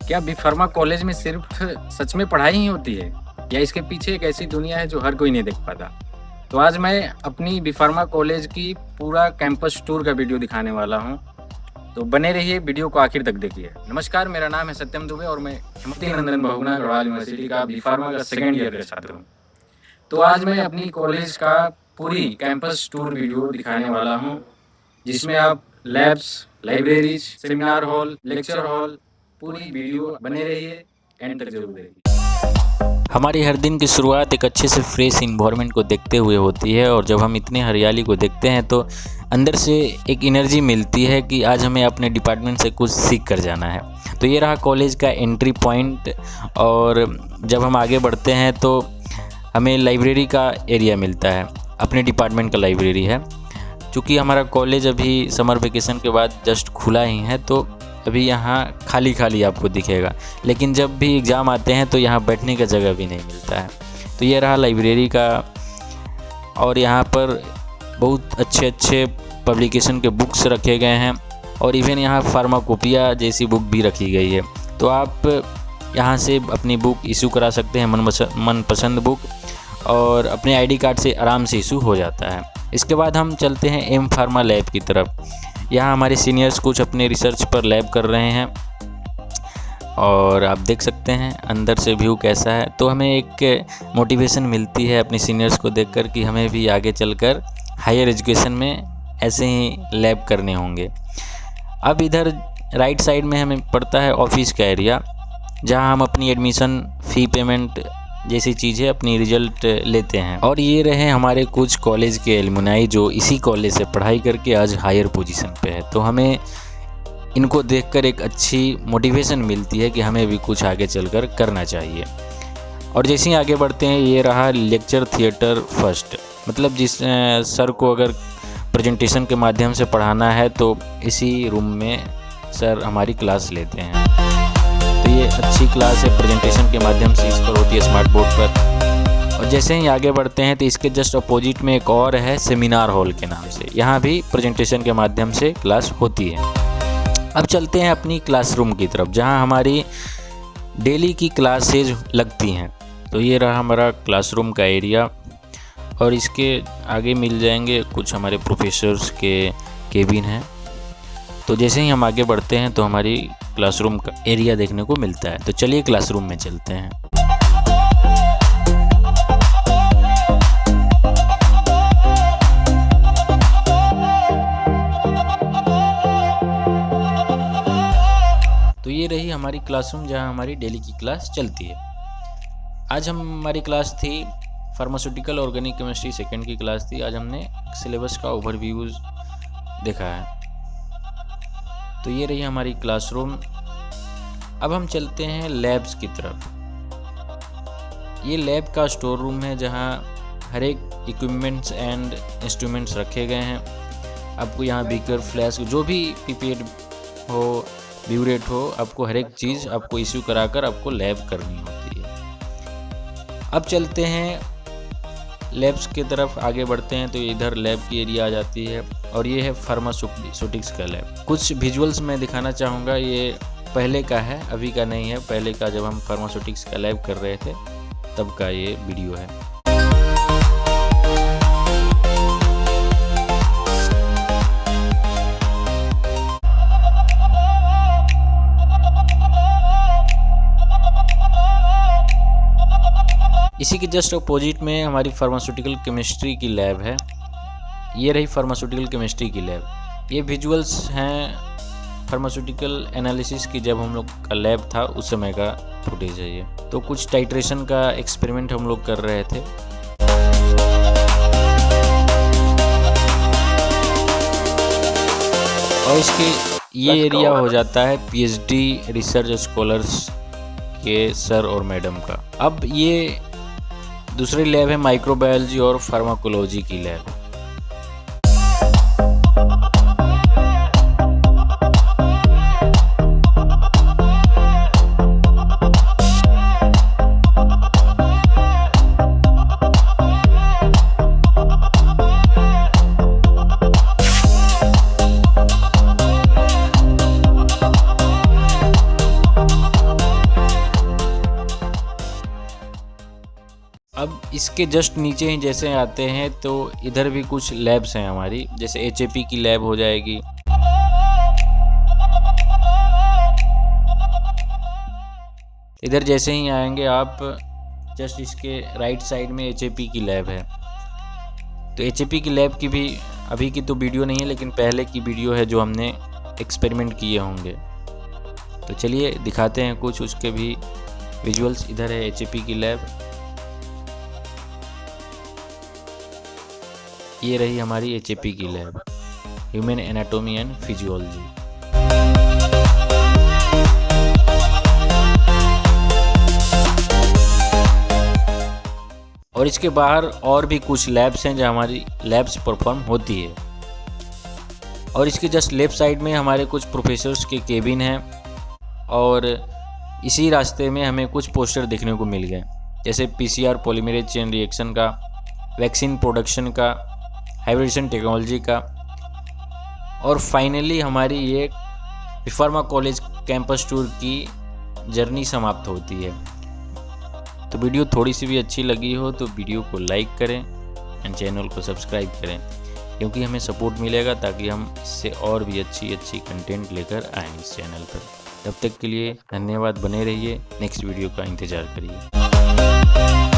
क्या B pharma college में सिर्फ सच में पढ़ाई ही होती है या इसके पीछे एक ऐसी दुनिया है जो हर कोई नहीं देख पाता। तो आज मैं अपनी बी फार्मा कॉलेज की पूरा कैंपस टूर का वीडियो दिखाने वाला हूँ। तो बने रहिए, वीडियो को आखिर तक देखिए। नमस्कार, मेरा नाम है सत्यम दुबे और मैं हिमती नंदन बहुगुणा गढ़वाल यूनिवर्सिटी का बी फार्मा का सेकेंड ईयर का छात्र हूँ। तो आज मैं अपनी कॉलेज का पूरी कैंपस टूर वीडियो दिखाने वाला हूँ, जिसमें आप labs, libraries, seminar hall, lecture hall, पूरी वीडियो बने रहिए, एंड तक जरूर देखिए। हमारी हर दिन की शुरुआत एक अच्छे से फ्रेश इन्वायरमेंट को देखते हुए होती है और जब हम इतनी हरियाली को देखते हैं तो अंदर से एक एनर्जी मिलती है कि आज हमें अपने डिपार्टमेंट से कुछ सीख कर जाना है। तो ये रहा कॉलेज का एंट्री पॉइंट और जब हम आगे बढ़ते हैं तो हमें लाइब्रेरी का एरिया मिलता है, अपने डिपार्टमेंट का लाइब्रेरी है। चूँकि हमारा कॉलेज अभी समर वेकेशन के बाद जस्ट खुला ही है तो अभी यहाँ खाली खाली आपको दिखेगा, लेकिन जब भी एग्ज़ाम आते हैं तो यहाँ बैठने का जगह भी नहीं मिलता है। तो ये रहा लाइब्रेरी का और यहाँ पर बहुत अच्छे अच्छे पब्लिकेशन के बुक्स रखे गए हैं और इवन यहाँ फार्माकोपिया जैसी बुक भी रखी गई है। तो आप यहाँ से अपनी बुक इशू करा सकते हैं, मनपसंद बुक, और अपने आईडी कार्ड से आराम से इशू हो जाता है। इसके बाद हम चलते हैं एम फार्मा लैब की तरफ। यहाँ हमारे सीनियर्स कुछ अपने रिसर्च पर लैब कर रहे हैं और आप देख सकते हैं अंदर से व्यू कैसा है। तो हमें एक मोटिवेशन मिलती है अपने सीनियर्स को देखकर कि हमें भी आगे चलकर हायर एजुकेशन में ऐसे ही लैब करने होंगे। अब इधर राइट साइड में हमें पड़ता है ऑफिस का एरिया, जहाँ हम अपनी एडमिशन फ़ी पेमेंट जैसी चीज़ें अपनी रिजल्ट लेते हैं। और ये रहे हमारे कुछ कॉलेज के एलुमनाई जो इसी कॉलेज से पढ़ाई करके आज हायर पोजीशन पे है। तो हमें इनको देखकर एक अच्छी मोटिवेशन मिलती है कि हमें भी कुछ आगे चलकर करना चाहिए। और जैसे ही आगे बढ़ते हैं, ये रहा लेक्चर थिएटर फर्स्ट, मतलब जिस सर को अगर प्रेजेंटेशन के माध्यम से पढ़ाना है तो इसी रूम में सर हमारी क्लास लेते हैं। तो ये अच्छी क्लास है, प्रेजेंटेशन के माध्यम से इस पर होती है स्मार्ट बोर्ड पर। और जैसे ही आगे बढ़ते हैं तो इसके जस्ट अपोजिट में एक और है सेमिनार हॉल के नाम से, यहाँ भी प्रेजेंटेशन के माध्यम से क्लास होती है। अब चलते हैं अपनी क्लासरूम की तरफ, जहाँ हमारी डेली की क्लासेज लगती हैं। तो ये रहा हमारा क्लासरूम का एरिया और इसके आगे मिल जाएंगे कुछ हमारे प्रोफेसर्स के केबिन हैं। तो जैसे ही हम आगे बढ़ते हैं तो हमारी क्लासरूम का एरिया देखने को मिलता है। तो चलिए क्लासरूम में चलते हैं। तो ये रही हमारी क्लासरूम जहां हमारी डेली की क्लास चलती है। आज हमारी क्लास थी फार्मास्यूटिकल ऑर्गेनिक केमिस्ट्री सेकेंड की क्लास थी। आज हमने सिलेबस का ओवरव्यू देखा है। तो ये रही हमारी क्लासरूम। अब हम चलते हैं लैब्स की तरफ। ये लैब का स्टोर रूम है जहाँ हर एक इक्विपमेंट्स एंड इंस्ट्रूमेंट्स रखे गए हैं। आपको यहाँ बीकर, फ्लैस्क, जो भी पिपेट हो, ब्यूरेट हो, आपको हर एक चीज़ आपको इश्यू कराकर आपको लैब करनी होती है। अब चलते हैं लैब्स की तरफ, आगे बढ़ते हैं तो इधर लैब की एरिया आ जाती है और ये है फार्मास्यूटिक्स का लैब। कुछ विजुअल्स मैं दिखाना चाहूँगा, ये पहले का है, अभी का नहीं है। पहले का जब हम फार्मास्यूटिक्स का लैब कर रहे थे तब का ये वीडियो है। इसी के जस्ट अपोजिट में हमारी फार्मास्यूटिकल केमिस्ट्री की लैब है। ये रही फार्मास्यूटिकल केमिस्ट्री की लैब। ये विजुअल्स हैं फार्मास्यूटिकल एनालिसिस की, जब हम लोग का लैब था उस समय का फुटेज है ये। तो कुछ टाइट्रेशन का एक्सपेरिमेंट हम लोग कर रहे थे। और इसके ये एरिया हो जाता है पीएचडी रिसर्च स्कॉलर्स के सर और मैडम का। अब ये दूसरी लैब है माइक्रोबायोलॉजी और फार्माकोलॉजी की लैब। अब इसके जस्ट नीचे ही जैसे आते हैं तो इधर भी कुछ लैब्स हैं हमारी, जैसे HAP की लैब हो जाएगी। इधर जैसे ही आएंगे आप जस्ट इसके राइट साइड में HAP की लैब है। तो HAP की लैब की भी अभी की तो वीडियो नहीं है, लेकिन पहले की वीडियो है जो हमने एक्सपेरिमेंट किए होंगे। तो चलिए दिखाते हैं कुछ उसके भी विजुअल्स। इधर है HAP की लैब, ये रही हमारी HAP की lab, human anatomy and physiology. और इसके बाहर और भी कुछ लैब्स हैं जहाँ हमारी लैब्स परफॉर्म होती है। और इसके जस्ट लेफ्ट साइड में हमारे कुछ प्रोफेसर्स के केबिन हैं, और इसी रास्ते में हमें कुछ पोस्टर देखने को मिल गए, जैसे PCR पॉलीमरेज चेन रिएक्शन का, वैक्सीन प्रोडक्शन का, हाइब्रिडेशन टेक्नोलॉजी का, और फाइनली हमारी ये बीफार्मा कॉलेज कैंपस टूर की जर्नी समाप्त होती है। तो वीडियो थोड़ी सी भी अच्छी लगी हो तो वीडियो को लाइक करें एंड चैनल को सब्सक्राइब करें, क्योंकि हमें सपोर्ट मिलेगा ताकि हम इससे और भी अच्छी कंटेंट लेकर आएँ इस चैनल पर। तब तक के लिए धन्यवाद, बने रहिए, नेक्स्ट वीडियो का इंतज़ार करिए।